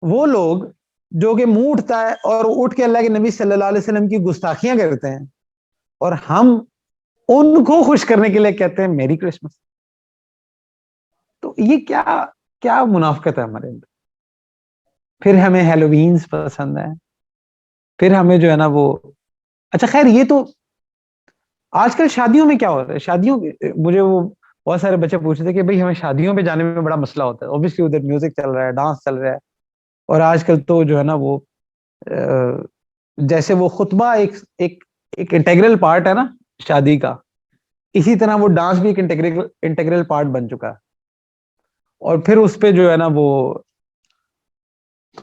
وہ لوگ جو کہ منہ اٹھتا ہے اور اٹھ کے اللہ کے نبی صلی اللہ علیہ وسلم کی گستاخیاں کرتے ہیں، اور ہم ان کو خوش کرنے کے لیے کہتے ہیں میری کرسمس. تو یہ کیا منافقت ہے ہمارے اندر. پھر ہمیں ہیلووینز پسند ہے، پھر ہمیں جو ہے نا وہ اچھا خیر. یہ تو آج کل شادیوں میں کیا ہوتا ہے، شادیوں مجھے وہ بہت سارے بچے پوچھ رہے تھے کہ بھئی ہمیں شادیوں پہ جانے میں بڑا مسئلہ ہوتا ہے. اوبیسلی ادھر میوزک چل رہا ہے، ڈانس چل رہا ہے، اور آج کل تو جو ہے نا وہ جیسے وہ خطبہ ایک انٹیگرل پارٹ ہے نا شادی کا، اسی طرح وہ ڈانس بھی ایک انٹیگرل پارٹ بن چکا ہے. اور پھر اس پہ جو ہے نا وہ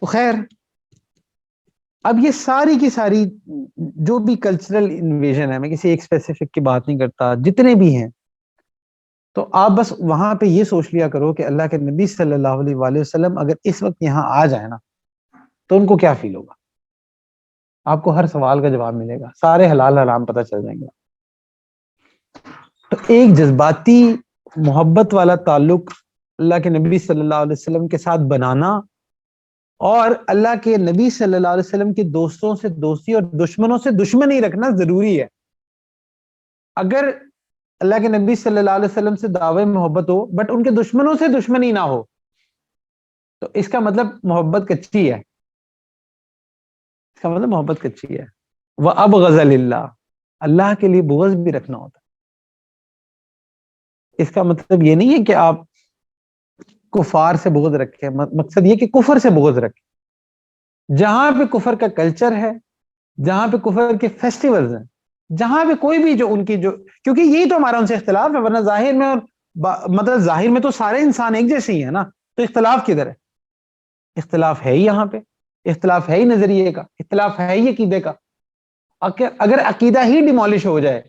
خیر. اب یہ ساری کی ساری جو بھی کلچرل انویژن ہے، میں کسی ایک اسپیسیفک کی بات نہیں کرتا، جتنے بھی ہیں، تو آپ بس وہاں پہ یہ سوچ لیا کرو کہ اللہ کے نبی صلی اللہ علیہ وآلہ وسلم اگر اس وقت یہاں آ جائے نا تو ان کو کیا فیل ہوگا. آپ کو ہر سوال کا جواب ملے گا، سارے حلال حرام پتہ چل جائیں گے. تو ایک جذباتی محبت والا تعلق اللہ کے نبی صلی اللہ علیہ وسلم کے ساتھ بنانا، اور اللہ کے نبی صلی اللہ علیہ وسلم کے دوستوں سے دوستی اور دشمنوں سے دشمنی رکھنا ضروری ہے. اگر اللہ کے نبی صلی اللہ علیہ وسلم سے دعوی محبت ہو بٹ ان کے دشمنوں سے دشمنی نہ ہو، تو اس کا مطلب محبت کچی ہے، اس کا مطلب محبت کچی ہے. وَأَبْغَضَ لِلَّهِ، اللہ کے لیے بغض بھی رکھنا ہوتا ہے. اس کا مطلب یہ نہیں ہے کہ آپ کفار سے بغض رکھیں، مقصد یہ کہ کفر سے بغض رکھیں. جہاں پہ کفر کا کلچر ہے، جہاں پہ کفر کے فیسٹیولز ہیں، جہاں پہ کوئی بھی جو ان کی جو، کیونکہ یہی تو ہمارا ان سے اختلاف ہے، ورنہ ظاہر میں اور مطلب ظاہر میں تو سارے انسان ایک جیسے ہی ہیں نا. تو اختلاف کدھر ہے؟ اختلاف ہے ہی یہاں پہ، اختلاف ہے ہی نظریے کا، اختلاف ہے ہی عقیدے کا. اگر عقیدہ ہی ڈیمولش ہو جائے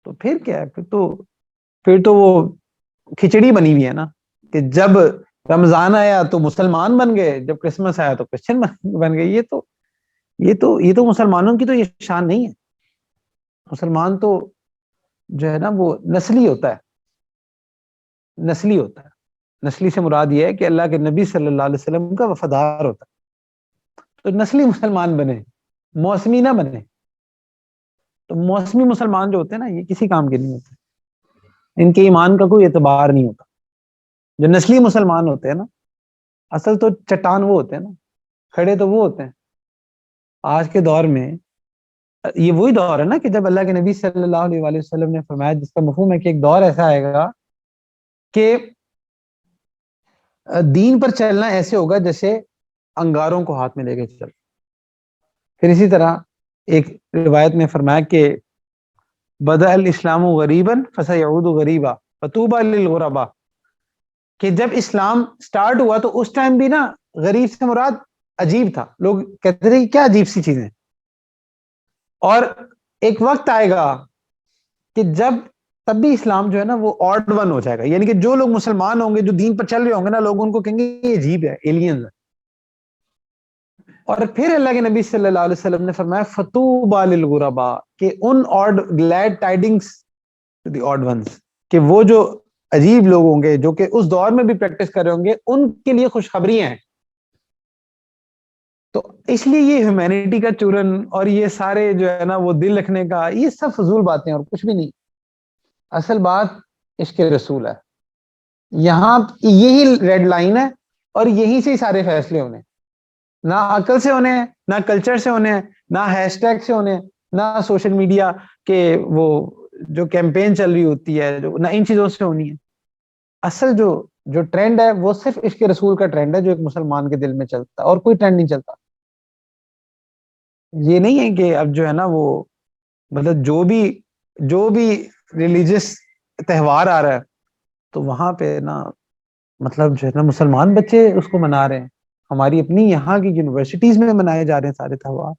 تو پھر کیا ہے؟ پھر تو وہ کھچڑی بنی ہوئی ہے نا، کہ جب رمضان آیا تو مسلمان بن گئے، جب کرسمس آیا تو کرسچن بن گئے. یہ تو مسلمانوں کی تو یہ شان نہیں ہے. مسلمان تو جو ہے نا وہ نسلی ہوتا ہے، نسلی ہوتا ہے. نسلی سے مراد یہ ہے کہ اللہ کے نبی صلی اللہ علیہ وسلم کا وفادار ہوتا ہے. تو نسلی مسلمان بنے، موسمی نہ بنے. تو موسمی مسلمان جو ہوتے ہیں نا یہ کسی کام کے نہیں ہوتے, ان کے ایمان کا کوئی اعتبار نہیں ہوتا. جو نسلی مسلمان ہوتے ہیں نا اصل تو چٹان وہ ہوتے ہیں نا, کھڑے تو وہ ہوتے ہیں. آج کے دور میں یہ وہی دور ہے نا کہ جب اللہ کے نبی صلی اللہ علیہ وآلہ وسلم نے فرمایا, جس کا مفہوم ہے کہ ایک دور ایسا آئے گا کہ دین پر چلنا ایسے ہوگا جیسے انگاروں کو ہاتھ میں لے کے چل. پھر اسی طرح ایک روایت میں فرمایا کہ بدأ الاسلام غریبا فسیعود غریبا فطوبى للغرباء, کہ جب اسلام سٹارٹ ہوا تو اس ٹائم بھی نا غریب سے مراد عجیب تھا, لوگ کہتے تھے کہ کیا عجیب سی چیزیں. اور ایک وقت آئے گا کہ جب تب بھی اسلام جو ہے نا وہ آڈ ون ہو جائے گا, یعنی کہ جو لوگ مسلمان ہوں گے جو دین پر چل رہے ہوں گے نا, لوگ ان کو کہیں گے یہ عجیب ہے, ایلینز ہے. اور پھر اللہ کے نبی صلی اللہ علیہ وسلم نے فرمایا فطوبى للغرباء, کہ ان odd glad tidings to the odd ones, کہ وہ جو عجیب لوگ ہوں گے جو کہ اس دور میں بھی پریکٹس کر رہے ہوں گے ان کے لیے خوشخبری ہیں. تو اس لیے یہ ہیومینٹی کا چورن اور یہ سارے جو ہے نا وہ دل رکھنے کا, یہ سب فضول باتیں اور کچھ بھی نہیں. اصل بات عشق رسول ہے, یہاں یہی ریڈ لائن ہے اور یہیں سے ہی سارے فیصلے ہونے. نہ عقل سے ہونے ہیں, نہ کلچر سے ہونے ہیں, نہ ہیش ٹیگ سے ہونے ہیں, نہ سوشل میڈیا کے وہ جو کیمپین چل رہی ہوتی ہے, نہ ان چیزوں سے ہونی ہے. اصل جو ٹرینڈ ہے وہ صرف عشق رسول کا ٹرینڈ ہے جو ایک مسلمان کے دل میں چلتا ہے, اور کوئی ٹرینڈ نہیں چلتا. یہ نہیں ہے کہ اب جو ہے نا وہ مطلب جو بھی ریلیجس تہوار آ رہا ہے تو وہاں پہ نا مطلب جو ہے نا مسلمان بچے اس کو منا رہے ہیں. ہماری اپنی یہاں کی یونیورسٹیز میں منائے جا رہے ہیں سارے تہوار.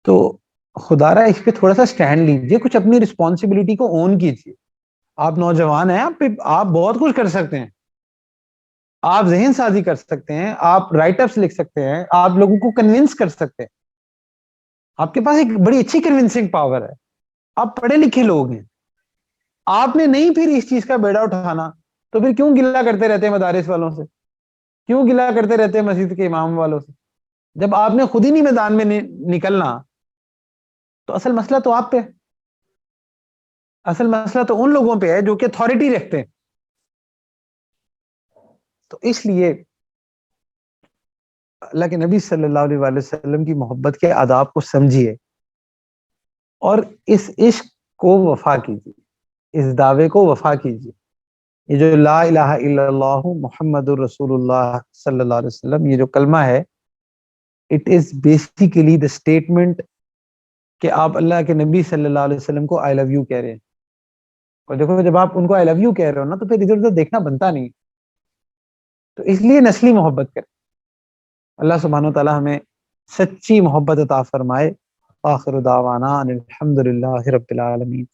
تو خدا را اس پہ تھوڑا سا سٹینڈ لیجیے, کچھ اپنی رسپانسبلٹی کو اون کیجیے. آپ نوجوان ہیں, آپ بہت کچھ کر سکتے ہیں, آپ ذہن سازی کر سکتے ہیں, آپ رائٹ اپس لکھ سکتے ہیں, آپ لوگوں کو کنونس کر سکتے ہیں. آپ کے پاس ایک بڑی اچھی کنونسنگ پاور ہے, آپ پڑھے لکھے لوگ ہیں. آپ نے نہیں پھر اس چیز کا بیڑا اٹھانا تو پھر کیوں گلہ کرتے رہتے ہیں مدارس والوں سے, کیوں گلہ کرتے رہتے ہیں مسجد کے امام والوں سے؟ جب آپ نے خود ہی نہیں میدان میں نکلنا تو اصل مسئلہ تو آپ پہ, اصل مسئلہ تو ان لوگوں پہ ہے جو کہ اتھارٹی رکھتے ہیں. تو اس لیے اللہ کے نبی صلی اللہ علیہ وآلہ وسلم کی محبت کے آداب کو سمجھیے اور اس عشق کو وفا کیجیے, اس دعوے کو وفا کیجیے. یہ جو لا الہ الا اللہ محمد الرسول اللہ صلی اللہ علیہ وسلم, یہ جو کلمہ ہے, it is basically the statement کہ آپ اللہ کے نبی صلی اللہ علیہ وسلم کو آئی لو یو کہہ رہے ہیں. اور دیکھو جب آپ ان کو آئی لو یو کہہ رہے ہو نا تو پھر ادھر ادھر دیکھنا بنتا نہیں. تو اس لیے نسلی محبت کریں. اللہ سبحانہ و تعالی ہمیں سچی محبت عطا فرمائے. آخر دعوانا الحمد للہ رب العالمین.